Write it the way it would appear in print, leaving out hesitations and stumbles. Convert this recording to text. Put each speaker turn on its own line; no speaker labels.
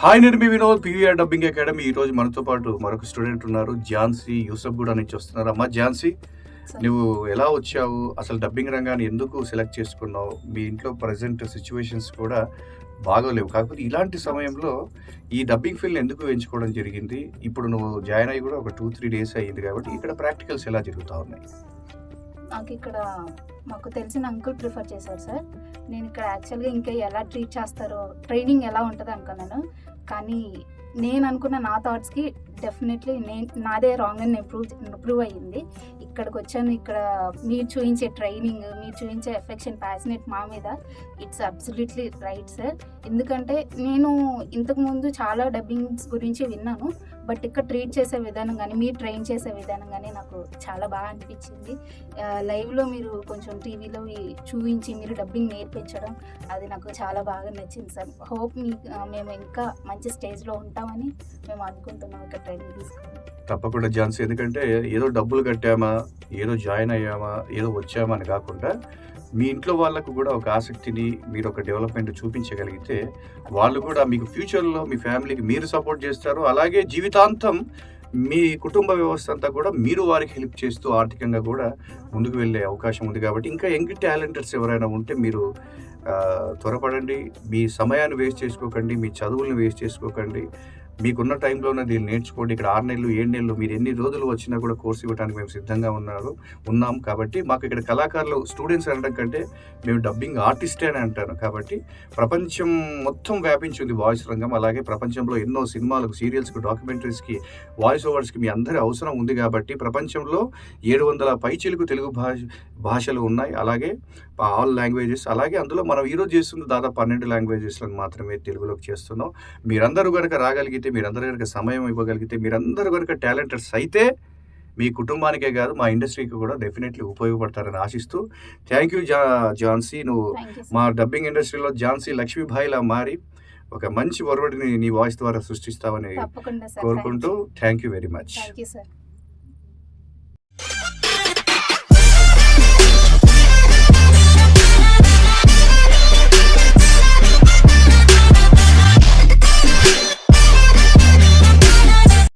Hi, నేను మీ Vinod, PVR dubbing academy. ఈరోజు మనతో పాటు మరొక స్టూడెంట్ ఉన్నారు, ఝాన్సీ యూసఫ్గూడ నుంచి వస్తున్నారు. అమ్మా ఝాన్సీ,
సార్.
నువ్వు ఎలా వచ్చావు? అసలు డబ్బింగ్ రంగాన్ని ఎందుకు సెలెక్ట్ చేసుకున్నావు? మీ ఇంట్లో ప్రజెంట్ సిచ్యువేషన్స్ కూడా బాగోలేవు. కాకపోతే ఇలాంటి సమయంలో ఈ డబ్బింగ్ ఫీల్డ్ ఎందుకు ఎంచుకోవడం జరిగింది? ఇప్పుడు నువ్వు జాయిన్ అయ్యి కూడా ఒక 2-3 డేస్ అయ్యింది కాబట్టి ఇక్కడ ప్రాక్టికల్స్ ఎలా జరుగుతూ ఉన్నాయి?
నాకు ఇక్కడ మాకు తెలిసిన అంకుల్ ప్రిఫర్ చేశారు సార్. నేను ఇక్కడ యాక్చువల్గా ఇంకా ఎలా ట్రీట్ చేస్తారో, ట్రైనింగ్ ఎలా ఉంటుంది అనుకున్నాను. కానీ నేను అనుకున్న నా థాట్స్కి డెఫినెట్లీ నాదే రాంగ్ అని ప్రూవ్ అయ్యింది. ఇక్కడికి వచ్చాను. ఇక్కడ మీరు చూపించే ట్రైనింగ్, మీరు చూపించే ఎఫెక్షన్, ప్యాషనేట్ మా మీద, ఇట్స్ అబ్సల్యూట్లీ రైట్ సార్. ఎందుకంటే నేను ఇంతకుముందు చాలా డబ్బింగ్స్ గురించి విన్నాను. బట్ ఇక్కడ ట్రీట్ చేసే విధానం కానీ, మీరు ట్రైన్ చేసే విధానం కానీ నాకు చాలా బాగా అనిపించింది. లైవ్లో మీరు కొంచెం టీవీలో చూపించి మీరు డబ్బింగ్ నేర్పించడం, అది నాకు చాలా బాగా నచ్చింది సార్. హోప్ మేము ఇంకా మంచి స్టేజ్లో ఉంటామని మేము అనుకుంటున్నాం ఇక్కడ ట్రైనింగ్ తీసుకుని.
తప్పకుండా ఝాన్సీ, ఎందుకంటే ఏదో డబ్బులు కట్టామా, ఏదో జాయిన్ అయ్యామా, ఏదో వచ్చామా అని కాకుండా మీ ఇంట్లో వాళ్ళకు కూడా ఒక ఆసక్తిని, మీరు ఒక డెవలప్మెంట్ చూపించగలిగితే వాళ్ళు కూడా మీకు ఫ్యూచర్లో మీ ఫ్యామిలీకి మీరు సపోర్ట్ చేస్తారు. అలాగే జీవితాంతం మీ కుటుంబ వ్యవస్థ అంతా కూడా మీరు వారికి హెల్ప్ చేస్తూ ఆర్థికంగా కూడా ముందుకు వెళ్ళే అవకాశం ఉంది. కాబట్టి ఇంకా యంగ్ టాలెంటర్స్ ఎవరైనా ఉంటే మీరు త్వరపడండి. మీ సమయాన్ని వేస్ట్ చేసుకోకండి, మీ చదువులను వేస్ట్ చేసుకోకండి. మీకున్న టైంలోనే దీన్ని నేర్చుకోండి. ఇక్కడ 6 నెలలు 7 నెలలు మీరు ఎన్ని రోజులు వచ్చినా కూడా కోర్సు ఇవ్వడానికి మేము సిద్ధంగా ఉన్నాం. కాబట్టి మాకు ఇక్కడ కళాకారులు స్టూడెంట్స్ అనడం కంటే మేము డబ్బింగ్ ఆర్టిస్టే అని అంటాను. కాబట్టి ప్రపంచం మొత్తం వ్యాపించింది వాయిస్ రంగం. అలాగే ప్రపంచంలో ఎన్నో సినిమాలకు, సీరియల్స్కి, డాక్యుమెంటరీస్కి, వాయిస్ ఓవర్స్కి మీ అందరి అవసరం ఉంది. కాబట్టి ప్రపంచంలో 700 పైచిలకు తెలుగు భాషలు ఉన్నాయి. అలాగే ఆల్ లాంగ్వేజెస్. అలాగే అందులో మనం ఈరోజు చేస్తుంది దాదాపు 12 లాంగ్వేజెస్లను మాత్రమే తెలుగులోకి చేస్తున్నాం. మీరందరూ కనుక రాగలిగితే, మీరందరూ కనుక సమయం ఇవ్వగలిగితే, మీరందరూ కనుక టాలెంటర్స్ అయితే మీ కుటుంబానికే కాదు మా ఇండస్ట్రీకి కూడా డెఫినెట్లీ ఉపయోగపడతారని ఆశిస్తూ, థ్యాంక్ యూ ఝాన్సీ. నువ్వు మా డబ్బింగ్ ఇండస్ట్రీలో ఝాన్సీ లక్ష్మీభాయిలా మారి ఒక మంచి ఒరవడిని నీ వాయిస్ ద్వారా సృష్టిస్తావని కోరుకుంటూ, thank you very much.
Thank you sir.